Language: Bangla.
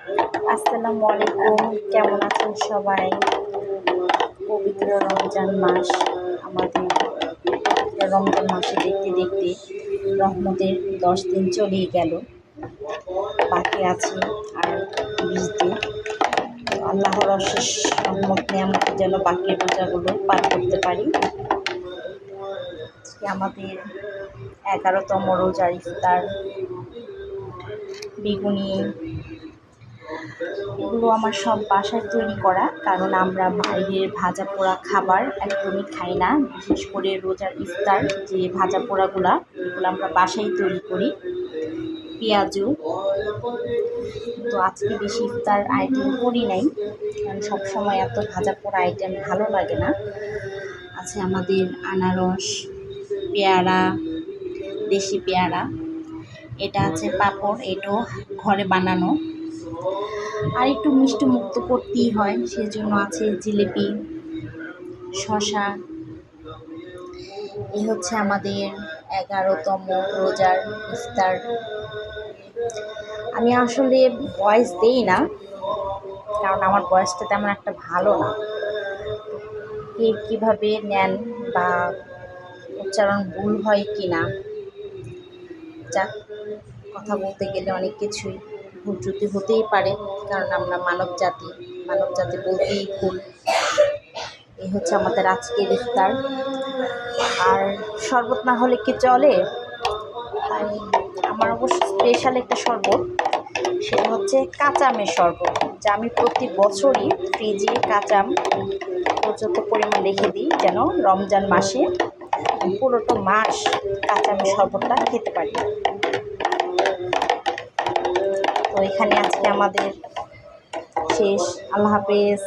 আসসালামু আলাইকুম, কেমন আছেন সবাই? পবিত্র রমজান মাস। আমাদের পবিত্র রমজান মাসে দেখতে দেখতে রহমতের 10 দিন চলেই গেল। বাকি আছে আর 20 দিন। তো আল্লাহর অশেষ রহমত নিয়ামতে যেন বাকি রোজাগুলো পার করতে পারি। আজকে আমাদের 11তম রোজার ইফতার। বেগুনি এগুলো আমার সব বাসায় তৈরি করা, কারণ আমরা বাইরের ভাজা পোড়া খাবার একদমই খাই না। বিশেষ করে রোজার ইফতার যে ভাজা পোড়াগুলো, এগুলো আমরা বাসায় তৈরি করি। পেঁয়াজু তো আজকে বেশি ইফতার আইটেম করি নাই, কারণ সবসময় এত ভাজা পোড়া আইটেম ভালো লাগে না। আছে আমাদের আনারস, পেয়ারা, দেশি পেয়ারা, এটা আছে পাঁপড়, এটাও ঘরে বানানো। আর একটু মিষ্টি মুক্ত করতেই হয়, সেজন্য আছে জিলিপি, শসা। এই হচ্ছে আমাদের 11তম রোজার ইফতার। আমি আসলে ভয়েস দেই না, কারণ আমার ভয়েসটা তেমন একটা ভালো না। কে কীভাবে নেন বা উচ্চারণ ভুল হয় কি না, যাক, কথা বলতে গেলে অনেক কিছুই ভুল ত্রুটি হতেই পারে, কারণ আমরা মানব জাতি বলতেই ভুল। এই হচ্ছে আমাদের আজকের ইফতার। আর শরবত না হলে কি চলে? তাই আমার অবশ্য স্পেশাল একটা শরবত, সেটা হচ্ছে কাঁচা আমের শরবত, যা আমি প্রতি বছরই ফ্রিজে কাঁচা আম পর্যাপ্ত পরিমাণ রেখে দিই, যেন রমজান মাসে পুরোটা মাস কাঁচা আমের শরবতটা খেতে পারি। তো এখানে আজকে আমাদের শেষ। আল্লাহ হাফেজ।